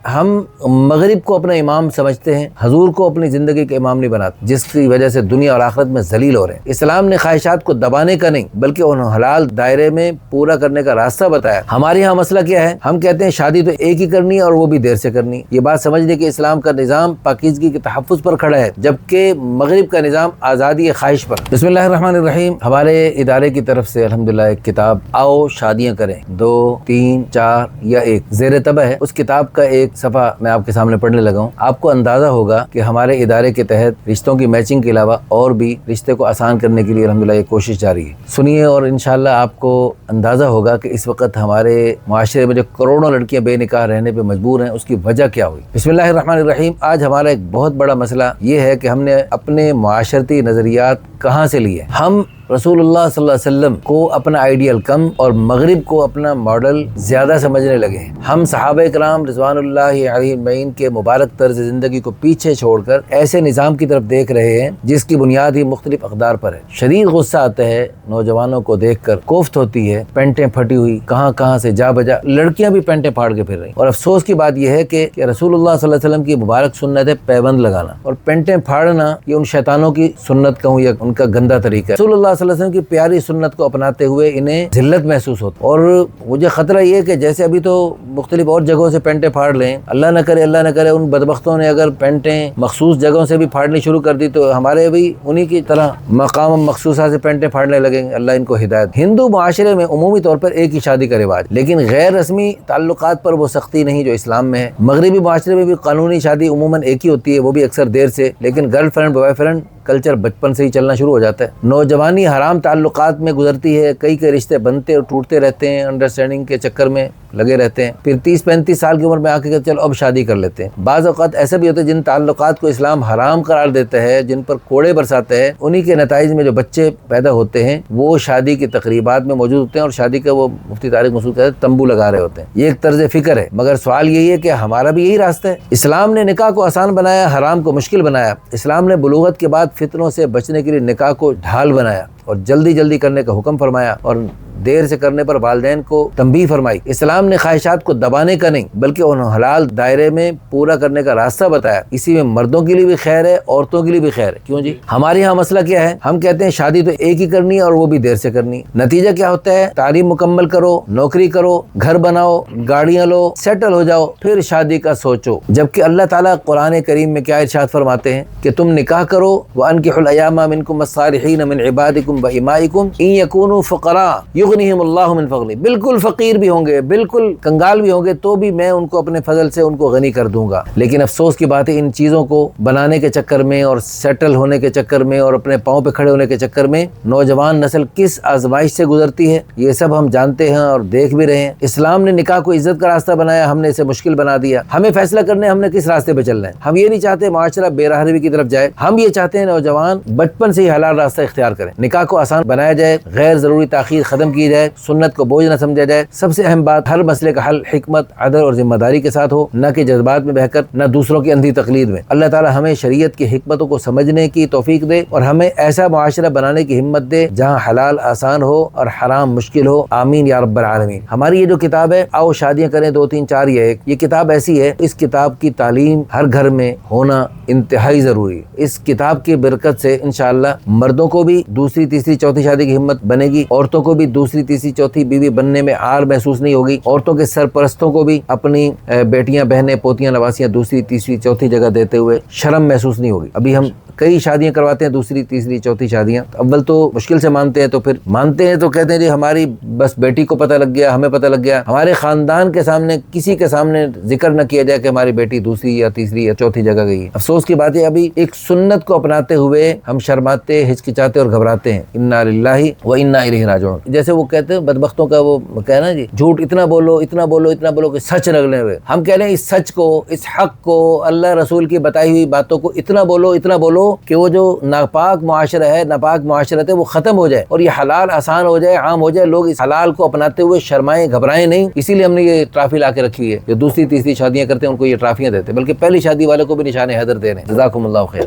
हम मगरिब को अपना इमाम समझते हैं, हजूर को अपनी ज़िंदगी का इमाम नहीं बनाते, जिसकी वजह से दुनिया और आखिरत में जलील हो रहे हैं। इस्लाम ने ख्वाहिशात को दबाने का नहीं बल्कि उन हलाल दायरे में पूरा करने का रास्ता बताया। हमारे यहाँ मसला क्या है, हम कहते हैं शादी तो एक ही करनी है और वो भी देर से करनी। ये बात समझने कि इस्लाम का निज़ाम पाकीज़गी के तहफ़्फ़ुज़ पर खड़ा है, जबकि मगरिब का निज़ाम आज़ादी ख्वाहिश पर। बिस्मिल्लाहिर्रहमानिर्रहीम। हमारे इदारे की तरफ से अल्हम्दुलिल्लाह एक किताब आओ शादियाँ करें 2, 3, 4 या 1 ज़ेर तबा है। उस किताब का एक सफ़ा मैं आपके सामने पढ़ने लगा हूँ। आपको अंदाज़ा होगा कि हमारे इदारे के तहत रिश्तों की मैचिंग के अलावा और भी रिश्ते को आसान करने के लिए अल्हम्दुलिल्लाह ये कोशिश जारी है। सुनिए और इंशाअल्लाह आपको अंदाज़ा होगा कि इस वक्त हमारे माशरे में जो करोड़ों लड़कियाँ बेनिकाह रहने पर मजबूर हैं, उसकी वजह क्या हुई। बिस्मिल्लाहिर्रहमानिर्रहीम। आज हमारा एक बहुत बड़ा मसला ये है कि हमने अपने माशरती नज़रियात कहाँ से लिए। हम रसूलुल्लाह सल्लल्लाहु अलैहि वसल्लम को अपना आइडियल कम और मगरिब को अपना मॉडल ज़्यादा समझने लगे हैं। हम सहाबा कराम रिज़वानुल्लाहि अलैहिम के मुबारक तर्ज ज़िंदगी को पीछे छोड़कर ऐसे निज़ाम की तरफ देख रहे हैं जिसकी बुनियाद ही मुख्तलिफ अक़दार पर है। शदीद गुस्सा आता है नौजवानों को देख कर, कोफ्त होती है, पेंटें फटी हुई कहाँ कहाँ से जा बजा, लड़कियाँ भी पेंटें फाड़ के फिर रही। और अफसोस की बात यह है कि रसूलुल्लाह सल्लल्लाहु अलैहि वसल्लम की मुबारक सुन्नत है पैबंद लगाना, और पेंटें फाड़ना ये उन शैतानों की सुन्नत कहूँ या उनका गंदा तरीका है। रसूलुल्लाह सल्लल्लाहु अलैहि वसल्लम की प्यारी सुन्नत को अपनाते हुए इन्हें जिल्लत महसूस होती। और मुझे खतरा ये कि जैसे अभी तो मुख्तलिफ और जगहों से पेंटें फाड़ लें, अल्लाह न करे उन बदबख्तों ने अगर पेंटें मखसूस जगहों से भी फाड़नी शुरू कर दी तो हमारे भी उन्हीं की तरह मकाम मखसूसा से पेंटें फाड़ने लगेंगे। अल्लाह इनको हिदायत। हिंदू माशरे में उमूमी तौर पर एक ही शादी का रिवाज, लेकिन गैर रस्मी ताल्लुकात पर वो सख्ती नहीं जो इस्लाम में है। मगरिबी माशरे में भी कानूनी शादी उमूमन एक ही होती है, वो भी अक्सर देर से, लेकिन गर्लफ्रेंड बॉयफ्रेंड कल्चर बचपन से ही चलना शुरू हो जाता है। नौजवानी हराम ताल्लुकात में गुजरती है, कई रिश्ते बनते और टूटते रहते हैं, अंडरस्टैंडिंग के चक्कर में लगे रहते हैं। फिर 30-35 साल की उम्र में आके चलो अब शादी कर लेते हैं। बाज़ औक़ात ऐसा भी होता है जिन ताल्लुकात को इस्लाम हराम करार देता है, जिन पर कोड़े बरसाते हैं, उन्हीं के नताइज में जो बच्चे पैदा होते हैं वो शादी की तकरीबात में मौजूद होते हैं और शादी का वो मुफ्ती तारिक मसूद कहते हैं तंबू लगा रहे होते हैं। ये एक तर्ज फ़िक्र है, मगर सवाल यही है कि हमारा भी यही रास्ता है। इस्लाम ने निकाह को आसान बनाया, हराम को मुश्किल बनाया। इस्लाम ने बुलूगत के बाद फितनों से बचने के लिए निकाह को ढाल बनाया और जल्दी जल्दी करने का हुक्म फरमाया और देर से करने पर वालिदैन को तंबीह फरमाई। इस्लाम ने ख्वाहिशात को दबाने का नहीं बल्कि उन हलाल दायरे में पूरा करने का रास्ता बताया। इसी में मर्दों के लिए भी खैर है, औरतों के लिए भी खैर है। क्यों जी? हमारे यहाँ मसला क्या है, हम कहते हैं शादी तो एक ही करनी है और वो भी देर से करनी। नतीजा क्या होता है, तालीम मुकम्मल करो, नौकरी करो, घर बनाओ, गाड़ियाँ लो, सेटल हो जाओ, फिर शादी का सोचो। जबकि अल्लाह ताला कुरान करीम में क्या इरशाद फरमाते हैं कि तुम निकाह करो, व अनकिहुल अय्यामा मिनकुम अस्सालिहीन मिन इबादिकुम व इमाइकुम इन यकूनु फुक़रा युग़निहिमुल्लाहु मिन फ़ज़लिही। बिल्कुल फ़कीर भी होंगे, बिल्कुल कंगाल भी होंगे, तो भी मैं उनको अपने फजल से उनको गनी कर दूंगा। लेकिन अफसोस की बात है, इन चीज़ों को बनाने के चक्कर में और सेटल होने के चक्कर में और अपने पाँव पे खड़े होने के चक्कर में नौजवान नस्ल किस आजमाइश से गुजरती है ये सब हम जानते हैं और देख भी रहे हैं। इस्लाम ने निकाह को इज्जत का रास्ता बनाया, हमने इसे मुश्किल बना दिया। हमें फैसला करने हमने किस रास्ते पे चलना है। हम ये नहीं चाहते माशरा बेराहवी की तरफ जाए, हम ये चाहते हैं नौजवान बचपन से ही हलाल रास्ता इख्तियार करें। निकाह को आसान बनाया जाए, गैर जरूरी ताखीर खत्म की जाए, सुन्नत को बोझ न समझा जाए। सबसे अहम बात, हर मसले का हल हिकमत, अदल और जिम्मेदारी के साथ हो, न कि जज्बात में बहकर, न दूसरों की अंधी तकलीद में। अल्लाह ताला हमें शरीयत की हिकमतों को समझने की तौफीक दे और हमें ऐसा मुआशरा बनाने की हिम्मत दे जहाँ हलाल आसान हो और हराम मुश्किल हो। आमीन या रब्बल आलमीन। हमारी ये जो किताब है आओ शादियाँ करें 2, 3, 4 या 1, ये किताब ऐसी है, इस किताब की तालीम हर घर में होना इंतहाई जरूरी है। इस किताब की बरकत से इंशाअल्लाह मर्दों को भी दूसरी, तीसरी, चौथी शादी की हिम्मत बनेगी, औरतों को भी दूसरी, तीसरी, चौथी बीवी बनने में आर महसूस नहीं होगी, औरतों के सरपरस्तों को भी अपनी बेटियां, बहनें, पोतियां, नवासियां दूसरी, तीसरी, चौथी जगह देते हुए शर्म महसूस नहीं होगी। अभी हम कई शादियां करवाते हैं, दूसरी, तीसरी, चौथी शादियां। अव्वल तो मुश्किल से मानते हैं, तो फिर मानते हैं तो कहते हैं जी हमारी बस बेटी को पता लग गया, हमें पता लग गया। हमारे खानदान के सामने, किसी के सामने जिक्र न किया जाए कि हमारी बेटी दूसरी या तीसरी या चौथी जगह गई है। अफसोस की बात है, अभी एक सुन्नत को अपनाते हुए हम शर्माते, हिचकिचाते और घबराते हैं। इन्ना लिल्लाहि व इन्ना इलैहि राजिऊन। जैसे वो कहते हैं बदबख्तों का वो कहना जी, झूठ इतना बोलो, इतना बोलो, इतना बोलो कि सच लगने हुए। हम कह रहे हैं इस सच को, इस हक को, अल्लाह रसूल की बताई हुई बातों को इतना बोलो कि वो जो नापाक मुआशरा है, नापाक मुआशरत है, वो खत्म हो जाए और ये हलाल आसान हो जाए, आम हो जाए। लोग इस हलाल को अपनाते हुए शर्माएं, घबराएं नहीं। इसीलिए हमने ये ट्रॉफी ला के रखी हुई है। जो दूसरी, तीसरी शादियां करते हैं उनको ये ट्रॉफियां देते हैं, बल्कि पहली शादी वाले को भी निशाने हैदर दे रहे हैं। जज़ाकुमुल्लाहु खैरा।